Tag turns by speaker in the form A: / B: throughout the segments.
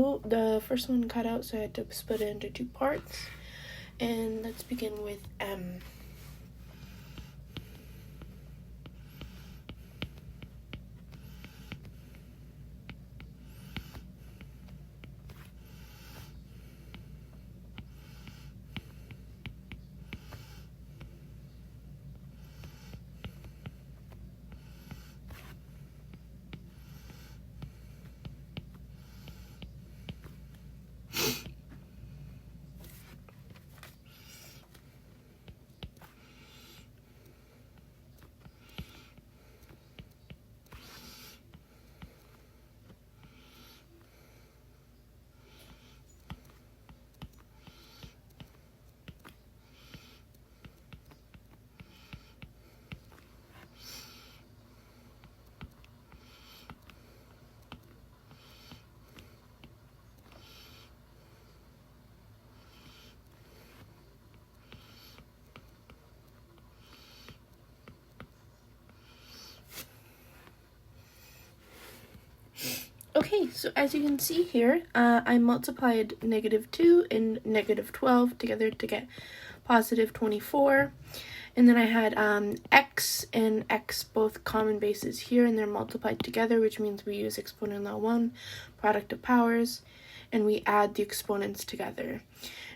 A: The first one cut out, so I had to split it into two parts. And let's begin with M. Okay, so as you can see here, I multiplied -2 and -12 together to get +24. And then I had x and x both common bases here, and they're multiplied together, which means we use exponent law 1, product of powers, and we add the exponents together.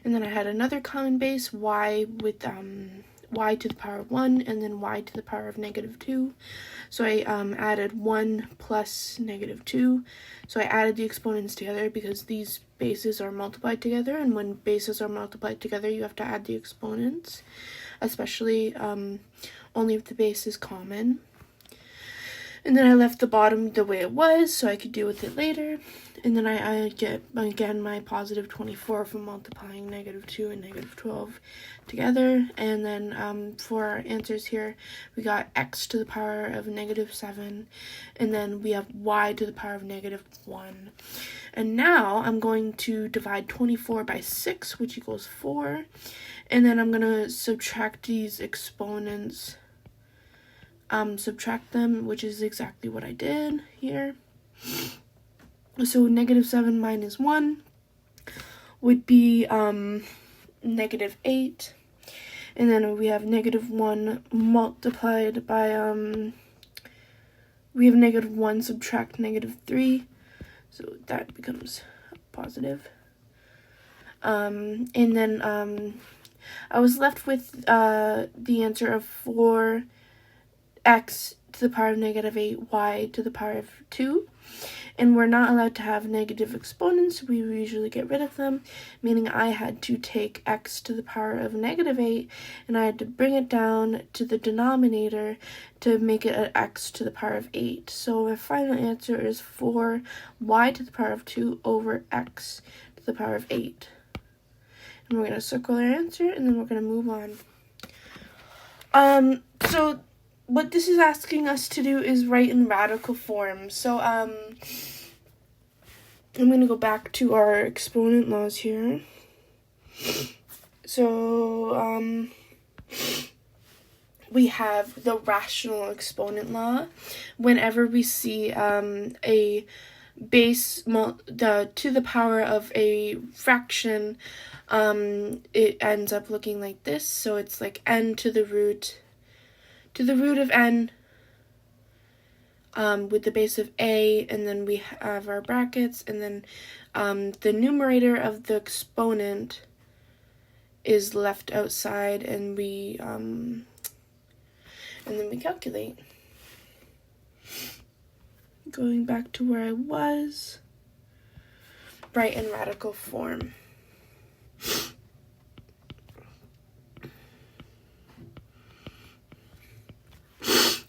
A: And then I had another common base, y, with y to the power of 1, and then y to the power of -2. So I added 1 plus -2. So I added the exponents together because these bases are multiplied together, and when bases are multiplied together, you have to add the exponents, especially only if the base is common. And then I left the bottom the way it was so I could deal with it later. And then I get, again, my +24 from multiplying -2 and -12 together. And then for our answers here, we got x to the power of -7. And then we have y to the power of -1. And now I'm going to divide 24 by 6, which equals 4. And then I'm going to subtract these exponents. Subtract them, which is exactly what I did here. So -7 minus 1 would be -8, and then we have -1 multiplied by we have -1 subtract -3, so that becomes positive. And then I was left with the answer of 4x to the power of -8, y to the power of 2. And we're not allowed to have negative exponents. We usually get rid of them, meaning I had to take x to the power of -8, and I had to bring it down to the denominator to make it an x to the power of 8. So my final answer is 4y to the power of 2 over x to the power of 8. And we're going to circle our answer, and then we're going to move on. So what this is asking us to do is write in radical form. So I'm going to go back to our exponent laws here. So we have the rational exponent law. Whenever we see a base to the power of a fraction, it ends up looking like this. So it's like n to the root of n with the base of a, and then we have our brackets, and then the numerator of the exponent is left outside, and then we calculate. Going back to where I was, write in radical form.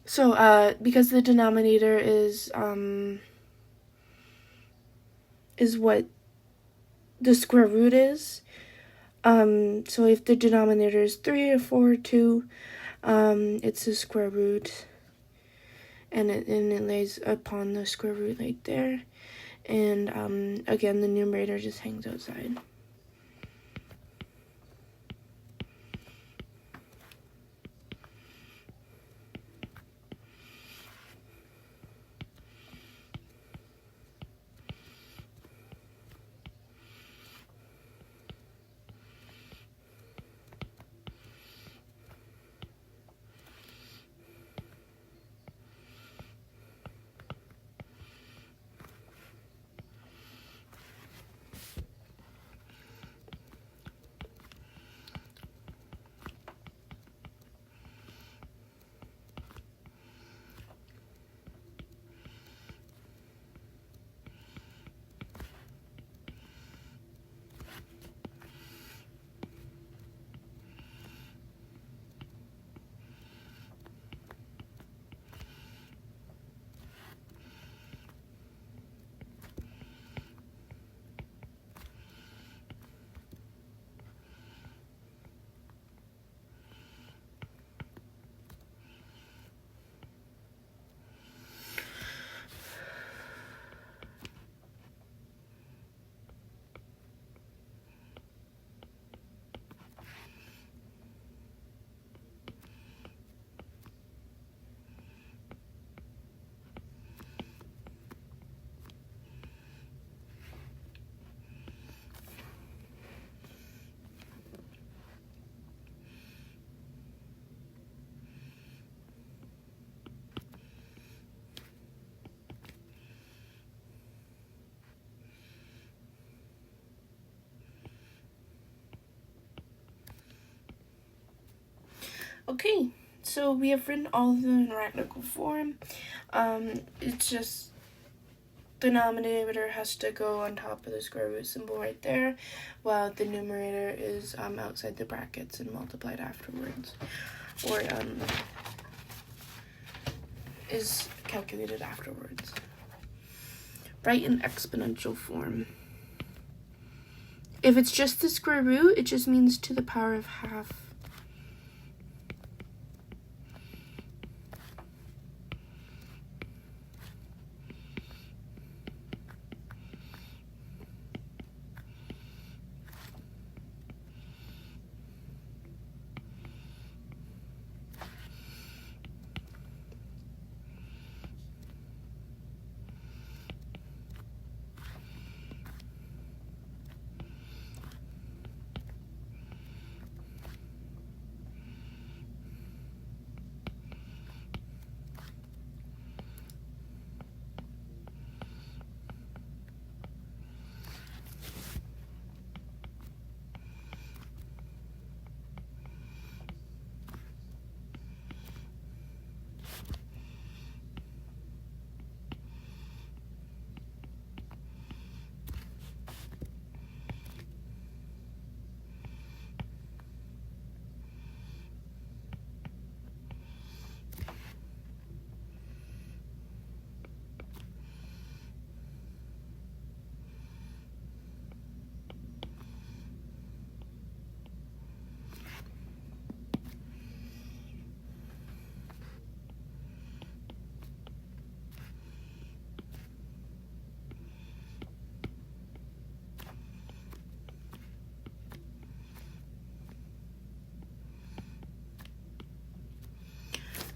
A: So, because the denominator is what the square root is, so if the denominator is 3 or 4 or 2, it's the square root, and it lays upon the square root right there, and again, the numerator just hangs outside. Okay, so we have written all of them in radical form. It's just denominator has to go on top of the square root symbol right there, while the numerator is outside the brackets and multiplied afterwards, or is calculated afterwards. Write in exponential form. If it's just the square root, it just means to the power of half.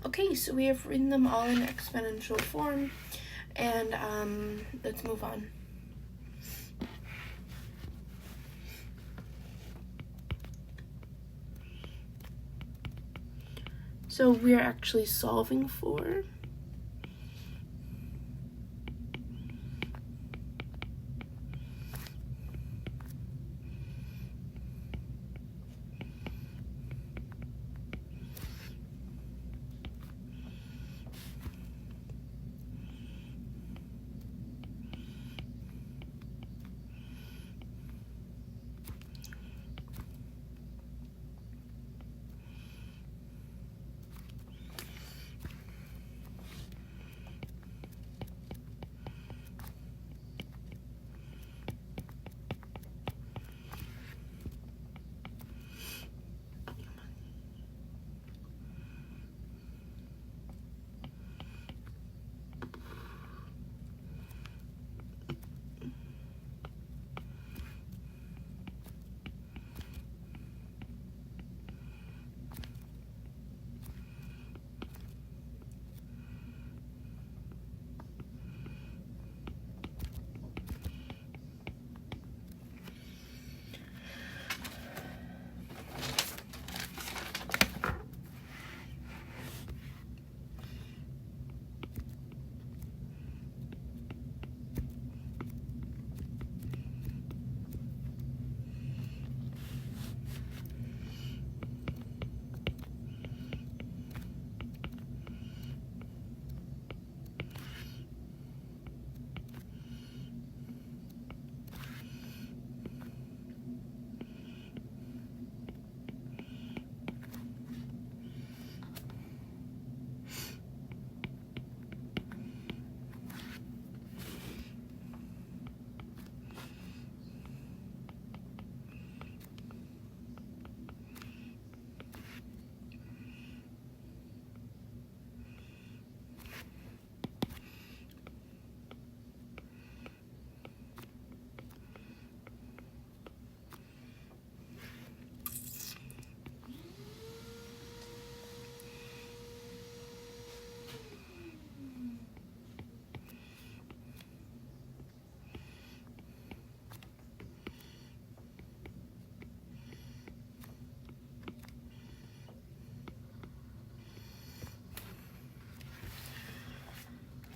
A: Okay, so we have written them all in exponential form, and let's move on. So we're actually solving for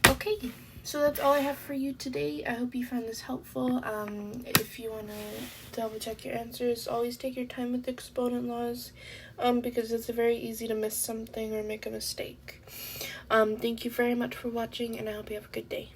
A: okay. So that's all I have for you today. I hope you found this helpful. If you want to double check your answers, always take your time with exponent laws, because it's very easy to miss something or make a mistake. Thank you very much for watching, and I hope you have a good day.